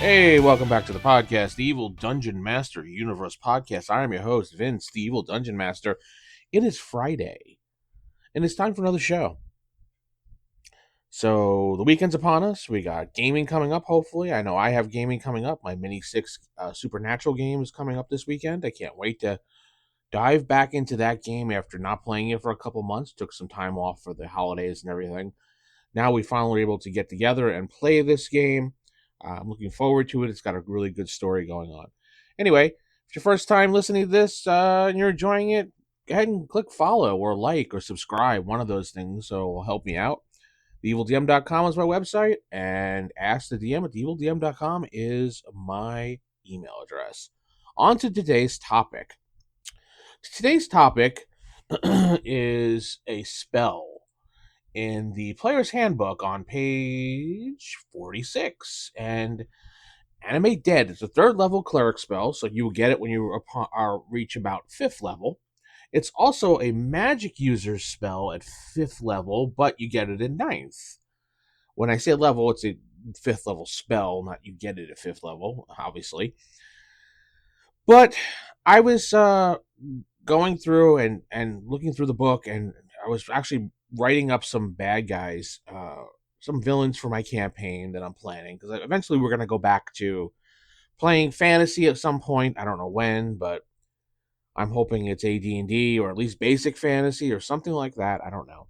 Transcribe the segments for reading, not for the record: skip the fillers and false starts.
Hey, welcome back to the podcast, the Evil Dungeon Master Universe Podcast. I am your host, Vince, the Evil Dungeon Master. It is Friday, and it's time for another show. So, the weekend's upon us. We got gaming coming up, hopefully. I know I have gaming coming up. My Mini 6 Supernatural game is coming up this weekend. I can't wait to dive back into that game after not playing it for a couple months. Took some time off for the holidays and everything. Now we finally were able to get together and play this game. I'm looking forward to it. It's got a really good story going on. Anyway, if it's your first time listening to this and you're enjoying it, go ahead and click follow or like or subscribe. One of those things so will help me out. TheEvilDM.com is my website, and Ask the DM at TheEvilDM.com is my email address. On to today's topic. Today's topic is a spell in the player's handbook on page 46. And Animate Dead is a third level cleric spell, so you will get it when you reach about 5th level. It's also a magic user spell at 5th level, but you get it at 9th. When I say level, it's a 5th level spell, not you get it at 5th level, obviously. But I was going through and looking through the book, and I was actually writing up some bad guys, some villains for my campaign that I'm planning, because eventually we're going to go back to playing fantasy at some point. I don't know when, but I'm hoping it's AD&D or at least basic fantasy or something like that. I don't know.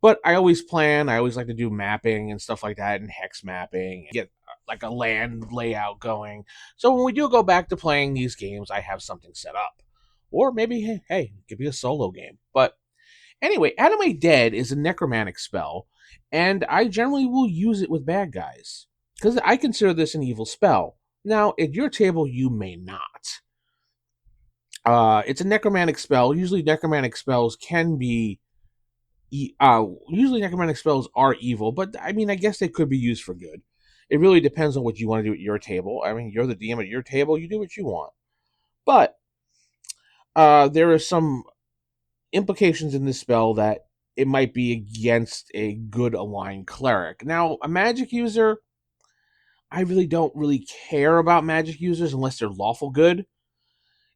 But I always like to do mapping and stuff like that, and hex mapping, and get like a land layout going. So when we do go back to playing these games, I have something set up. Or maybe, hey, it could be a solo game. But anyway, Animate Dead is a necromantic spell, and I generally will use it with bad guys, because I consider this an evil spell. Now, at your table, you may not. It's a necromantic spell. Usually necromantic spells are evil, but I mean, I guess they could be used for good. It really depends on what you want to do at your table. I mean, you're the DM at your table, you do what you want. But there are some implications in this spell that it might be against a good aligned cleric. Now, a magic user, I really don't care about magic users unless they're lawful good.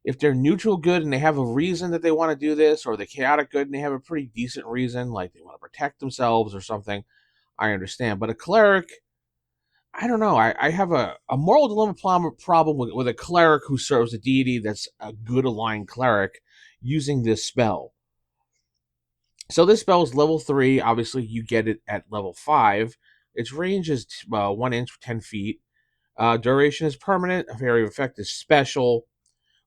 If they're neutral good and they have a reason that they want to do this, or they're chaotic good and they have a pretty decent reason, like they want to protect themselves or something, I understand. But a cleric, I don't know. I have a moral dilemma problem with a cleric who serves a deity that's a good aligned cleric using this spell. So this spell is level 3. Obviously, you get it at level 5. Its range is 1 inch, 10 feet. Duration is permanent. Area of effect is special.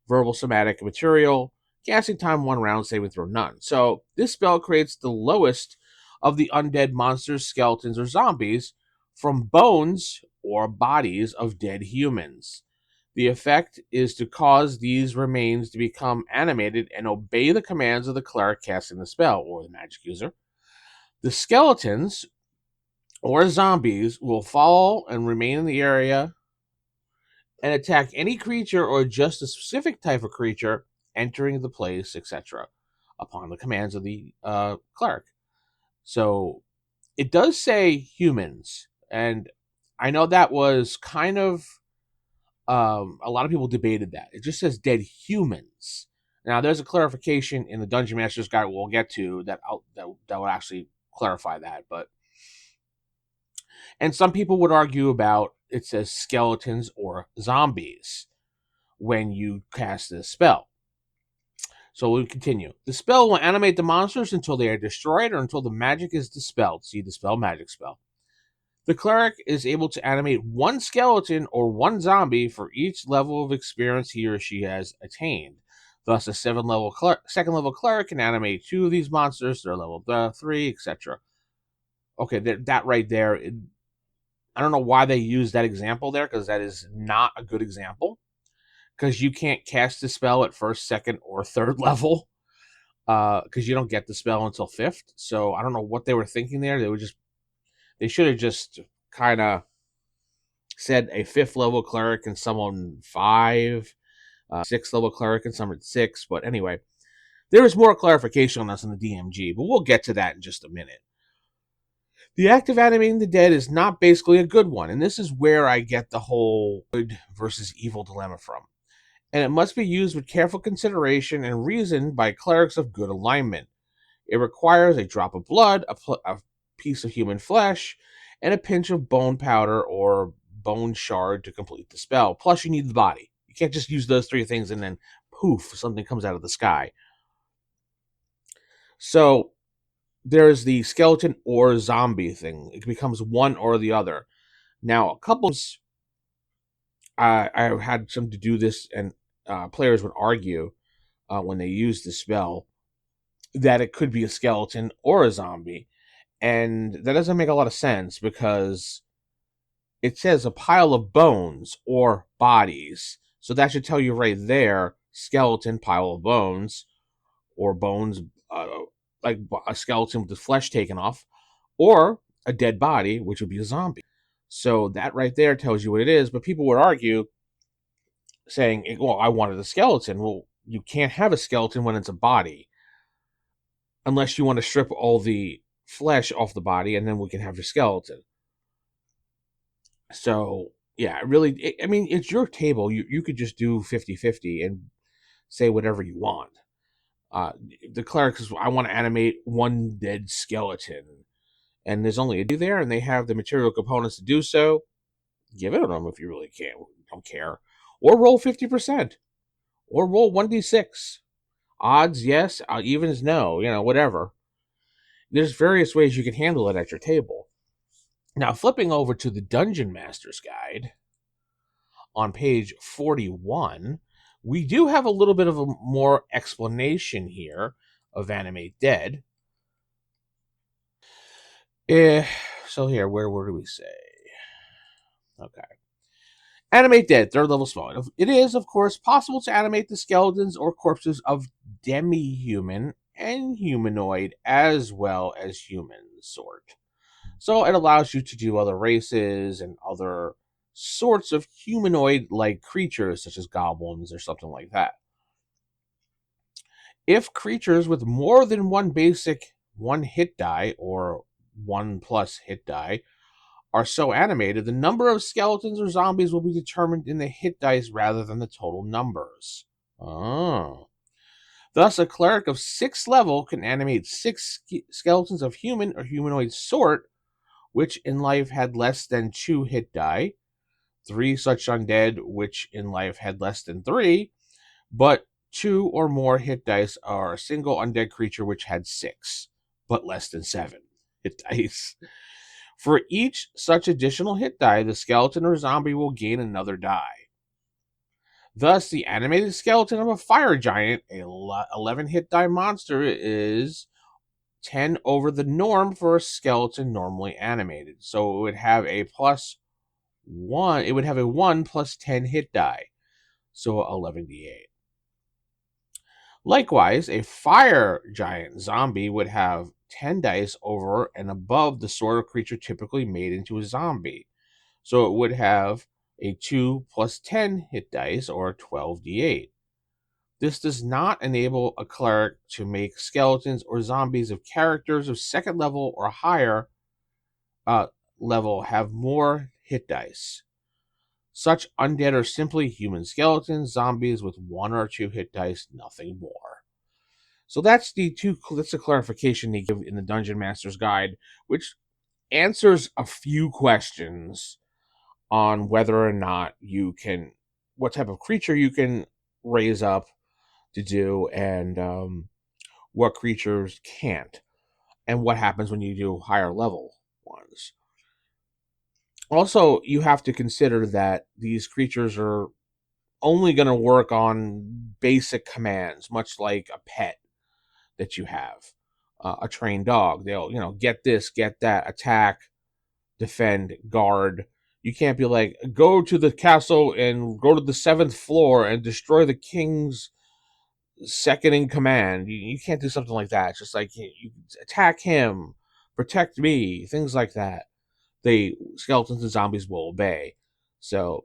Verbal somatic material. Casting time 1 round, saving throw none. So this spell creates the lowest of the undead monsters, skeletons, or zombies from bones or bodies of dead humans. The effect is to cause these remains to become animated and obey the commands of the cleric casting the spell, or the magic user. The skeletons or zombies will fall and remain in the area and attack any creature or just a specific type of creature entering the place, etc., upon the commands of the cleric. So it does say humans, and I know that was kind of a lot of people debated that. It just says dead humans. Now, there's a clarification in the Dungeon Master's Guide we'll get to that will actually clarify that. And some people would argue about it says skeletons or zombies when you cast this spell. So we'll continue. The spell will animate the monsters until they are destroyed or until the magic is dispelled. See Dispel Magic spell. The cleric is able to animate 1 skeleton or 1 zombie for each level of experience he or she has attained. Thus, a 2nd level cleric can animate 2 of these monsters. They're level 3, etc. Okay, that right there, I don't know why they use that example there, because that is not a good example. Because you can't cast the spell at 1st, 2nd, or 3rd level. Because you don't get the spell until 5th. So I don't know what they were thinking there. They should have just kind of said a 5th level cleric and someone 5, 6th level cleric and someone 6. But anyway, there is more clarification on this in the DMG, but we'll get to that in just a minute. The act of animating the dead is not basically a good one, and this is where I get the whole good versus evil dilemma from. And it must be used with careful consideration and reason by clerics of good alignment. It requires a drop of blood, a piece of human flesh, and a pinch of bone powder or bone shard to complete the spell. Plus, you need the body. You can't just use those three things and then poof, something comes out of the sky. So there's the skeleton or zombie thing. It becomes one or the other. Now, a couple I've had some to do this, and players would argue when they use the spell that it could be a skeleton or a zombie. And that doesn't make a lot of sense because it says a pile of bones or bodies. So that should tell you right there skeleton, pile of bones, or bones, like a skeleton with the flesh taken off, or a dead body, which would be a zombie. So that right there tells you what it is. But people would argue saying, well, I wanted a skeleton. Well, you can't have a skeleton when it's a body unless you want to strip all the flesh off the body and then we can have your skeleton. So, yeah, really, I mean, it's your table. You could just do 50-50 and say whatever you want. The cleric says, I want to animate one dead skeleton. And there's only a do there, and they have the material components to do so. Give it to them if you really don't care. Or roll 50%. Or roll 1d6. Odds, yes. Evens, no. Whatever. There's various ways you can handle it at your table. Now, flipping over to the Dungeon Master's Guide, on page 41, we do have a little bit of a more explanation here of Animate Dead. So here, where do we say? Okay. Animate Dead, 3rd level spell. It is, of course, possible to animate the skeletons or corpses of demi-human and humanoid as well as human sort. So it allows you to do other races and other sorts of humanoid-like creatures, such as goblins or something like that. If creatures with more than one basic 1 hit die or 1 plus hit die are so animated, the number of skeletons or zombies will be determined in the hit dice rather than the total numbers. Oh. Thus, a cleric of 6th level can animate 6 skeletons of human or humanoid sort, which in life had less than 2 hit die, 3 such undead, which in life had less than 3, but 2 or more hit dice are a single undead creature which had 6, but less than 7 hit dice. For each such additional hit die, the skeleton or zombie will gain another die. Thus, the animated skeleton of a fire giant, a 11 hit die monster, is 10 over the norm for a skeleton normally animated. So it would have a plus 1. It would have a 1 plus 10 hit die. So 11d8. Likewise, a fire giant zombie would have 10 dice over and above the sort of creature typically made into a zombie. So it would have a 2 plus 10 hit dice, or 12d8. This does not enable a cleric to make skeletons or zombies of characters of 2nd level or higher level have more hit dice. Such undead are simply human skeletons, zombies with 1 or 2 hit dice, nothing more. So that's the clarification they give in the Dungeon Master's Guide, which answers a few questions on whether or not what type of creature you can raise up to do, and what creatures can't, and what happens when you do higher level ones. Also, you have to consider that these creatures are only going to work on basic commands, much like a pet that you have. A trained dog, they'll, get this, get that, attack, defend, guard. You can't be like, go to the castle and go to the 7th floor and destroy the king's second in command. You can't do something like that. It's just like, you attack him, protect me, things like that. Skeletons and zombies will obey. So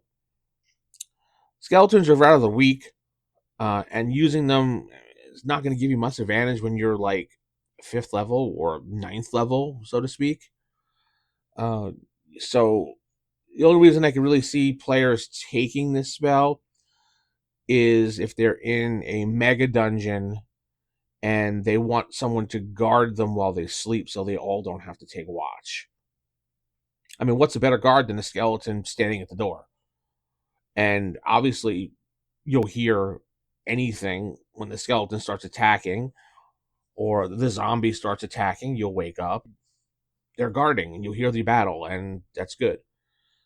skeletons are rather weak, and using them is not going to give you much advantage when you're like 5th level or 9th level, so to speak. Uh, so the only reason I can really see players taking this spell is if they're in a mega dungeon and they want someone to guard them while they sleep so they all don't have to take watch. I mean, what's a better guard than a skeleton standing at the door? And obviously, you'll hear anything when the skeleton starts attacking or the zombie starts attacking. You'll wake up, they're guarding, and you'll hear the battle, and that's good.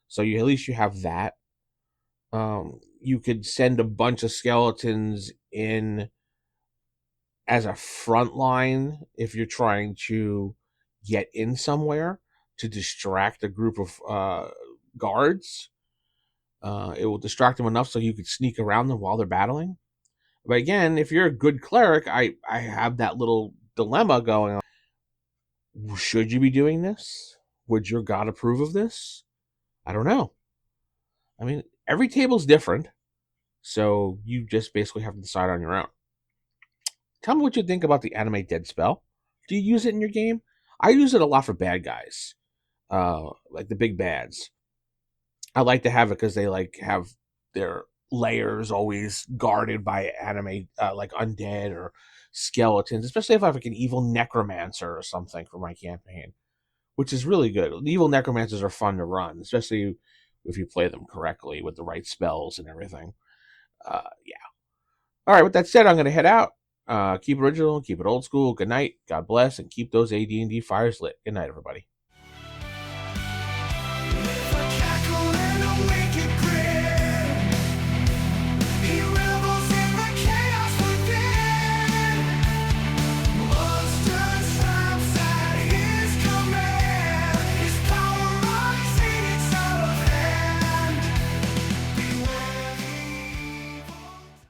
So you at least you have that. You could send a bunch of skeletons in as a front line if you're trying to get in somewhere to distract a group of guards. It will distract them enough so you could sneak around them while they're battling. But again, if you're a good cleric, I have that little dilemma going on. Should you be doing this? Would your god approve of this? I don't know. I mean, every table's different, so you just basically have to decide on your own. Tell me what you think about the Animate Dead spell. Do you use it in your game? I use it a lot for bad guys, like the big bads. I like to have it because they like have their layers always guarded by anime, like undead or skeletons. Especially if I have like an evil necromancer or something for my campaign, which is really good. The evil necromancers are fun to run, especially if you play them correctly with the right spells and everything. Yeah. All right. With that said, I'm going to head out. Keep it original, keep it old school. Good night. God bless, and keep those AD&D fires lit. Good night, everybody.